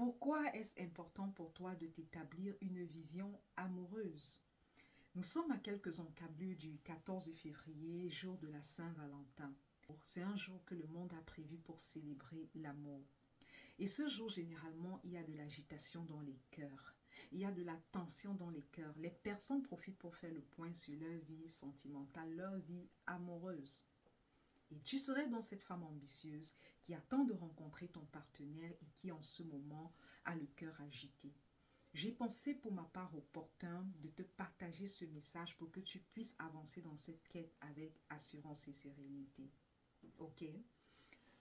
Pourquoi est-ce important pour toi de t'établir une vision amoureuse? Nous sommes à quelques encablures du 14 février, jour de la Saint-Valentin. C'est un jour que le monde a prévu pour célébrer l'amour. Et ce jour, généralement, il y a de l'agitation dans les cœurs. Il y a de la tension dans les cœurs. Les personnes profitent pour faire le point sur leur vie sentimentale, leur vie amoureuse. Et tu serais donc cette femme ambitieuse qui attend de rencontrer ton partenaire et qui en ce moment a le cœur agité. J'ai pensé pour ma part opportun de te partager ce message pour que tu puisses avancer dans cette quête avec assurance et sérénité. Ok?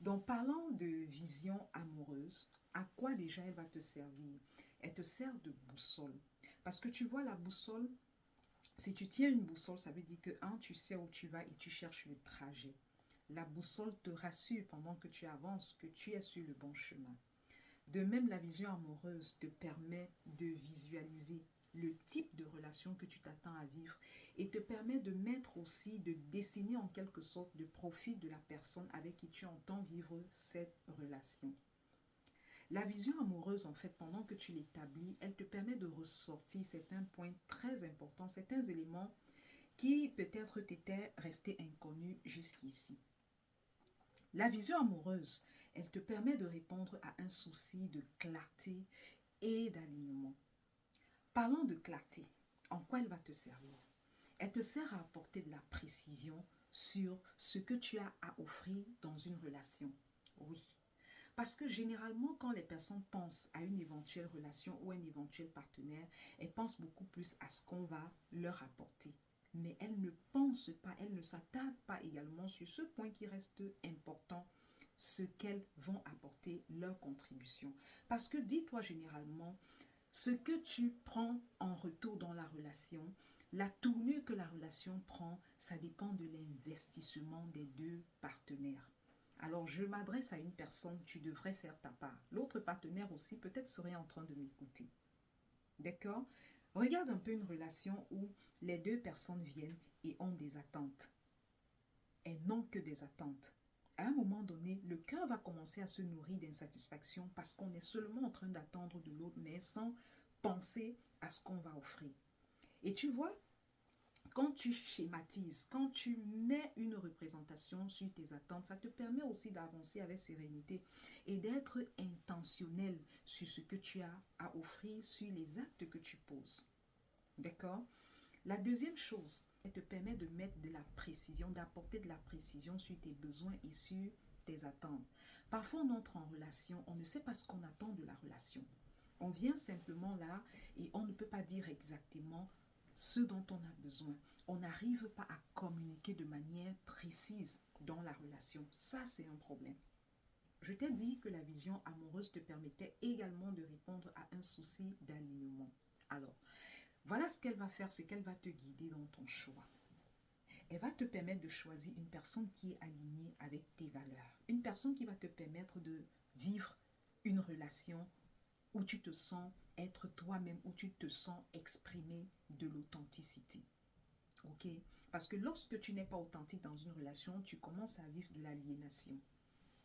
Donc parlant de vision amoureuse, à quoi déjà elle va te servir? Elle te sert de boussole. Parce que tu vois la boussole, si tu tiens une boussole, ça veut dire que tu sais où tu vas et tu cherches le trajet. La boussole te rassure pendant que tu avances, que tu es sur le bon chemin. De même, la vision amoureuse te permet de visualiser le type de relation que tu t'attends à vivre et te permet de mettre aussi, de dessiner en quelque sorte le profil de la personne avec qui tu entends vivre cette relation. La vision amoureuse, en fait, pendant que tu l'établis, elle te permet de ressortir certains points très importants, certains éléments qui peut-être t'étaient restés inconnus jusqu'ici. La vision amoureuse, elle te permet de répondre à un souci de clarté et d'alignement. Parlons de clarté. En quoi elle va te servir? Elle te sert à apporter de la précision sur ce que tu as à offrir dans une relation. Oui. Parce que généralement, quand les personnes pensent à une éventuelle relation ou un éventuel partenaire, elles pensent beaucoup plus à ce qu'on va leur apporter. Mais elles ne pensent pas, elles ne s'attardent pas également sur ce point qui reste important, ce qu'elles vont apporter, leur contribution. Parce que dis-toi généralement, ce que tu prends en retour dans la relation, la tournure que la relation prend, ça dépend de l'investissement des deux partenaires. Alors, je m'adresse à une personne, tu devrais faire ta part. L'autre partenaire aussi peut-être serait en train de m'écouter. D'accord? Regarde un peu une relation où les deux personnes viennent et ont des attentes. Elles n'ont que des attentes. À un moment donné, le cœur va commencer à se nourrir d'insatisfaction parce qu'on est seulement en train d'attendre de l'autre, mais sans penser à ce qu'on va offrir. Et tu vois, quand tu schématises, quand tu mets une représentation sur tes attentes, ça te permet aussi d'avancer avec sérénité et d'être intentionnel sur ce que tu as à offrir, sur les actes que tu poses. D'accord? La deuxième chose, elle te permet de mettre de la précision, d'apporter de la précision sur tes besoins et sur tes attentes. Parfois, on entre en relation, on ne sait pas ce qu'on attend de la relation. On vient simplement là et on ne peut pas dire exactement ce dont on a besoin. On n'arrive pas à communiquer de manière précise dans la relation. Ça, c'est un problème. Je t'ai dit que la vision amoureuse te permettait également de répondre à un souci d'alignement. Alors, voilà ce qu'elle va faire, c'est qu'elle va te guider dans ton choix. Elle va te permettre de choisir une personne qui est alignée avec tes valeurs. Une personne qui va te permettre de vivre une relation où tu te sens être toi-même, où tu te sens exprimer de l'authenticité. Ok? Parce que lorsque tu n'es pas authentique dans une relation, tu commences à vivre de l'aliénation.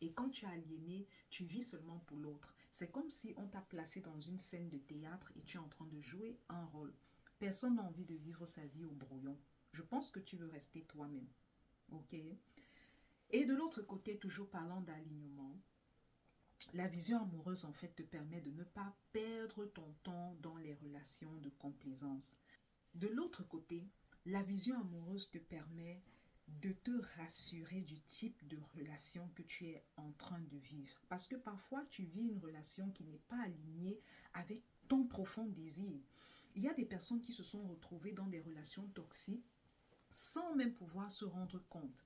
Et quand tu es aliéné, tu vis seulement pour l'autre. C'est comme si on t'a placé dans une scène de théâtre et tu es en train de jouer un rôle. Personne n'a envie de vivre sa vie au brouillon. Je pense que tu veux rester toi-même. Ok? Et de l'autre côté, toujours parlant d'alignement, la vision amoureuse en fait te permet de ne pas perdre ton temps dans les relations de complaisance. De l'autre côté, la vision amoureuse te permet de te rassurer du type de relation que tu es en train de vivre. Parce que parfois, tu vis une relation qui n'est pas alignée avec ton profond désir. Il y a des personnes qui se sont retrouvées dans des relations toxiques sans même pouvoir se rendre compte.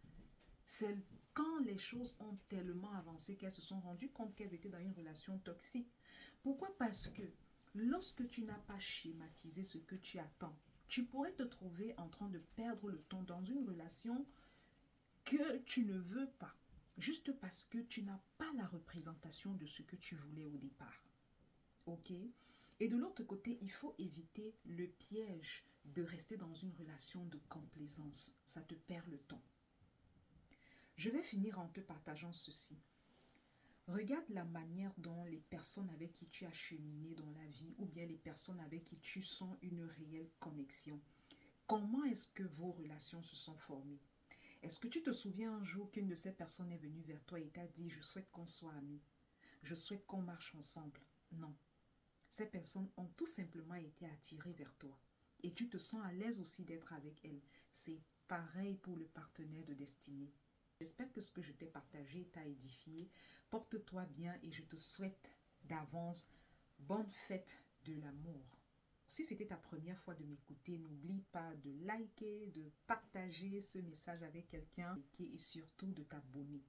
C'est quand les choses ont tellement avancé qu'elles se sont rendues compte qu'elles étaient dans une relation toxique. Pourquoi? Parce que lorsque tu n'as pas schématisé ce que tu attends, tu pourrais te trouver en train de perdre le temps dans une relation que tu ne veux pas, juste parce que tu n'as pas la représentation de ce que tu voulais au départ. Ok? Et de l'autre côté, il faut éviter le piège de rester dans une relation de complaisance. Ça te perd le temps. Je vais finir en te partageant ceci. Regarde la manière dont les personnes avec qui tu as cheminé dans la vie ou bien les personnes avec qui tu sens une réelle connexion. Comment est-ce que vos relations se sont formées? Est-ce que tu te souviens un jour qu'une de ces personnes est venue vers toi et t'a dit « Je souhaite qu'on soit amis, je souhaite qu'on marche ensemble ». Non. Ces personnes ont tout simplement été attirées vers toi. Et tu te sens à l'aise aussi d'être avec elles. C'est pareil pour le partenaire de destinée. J'espère que ce que je t'ai partagé t'a édifié. Porte-toi bien et je te souhaite d'avance bonne fête de l'amour. Si c'était ta première fois de m'écouter, n'oublie pas de liker, de partager ce message avec quelqu'un et surtout de t'abonner.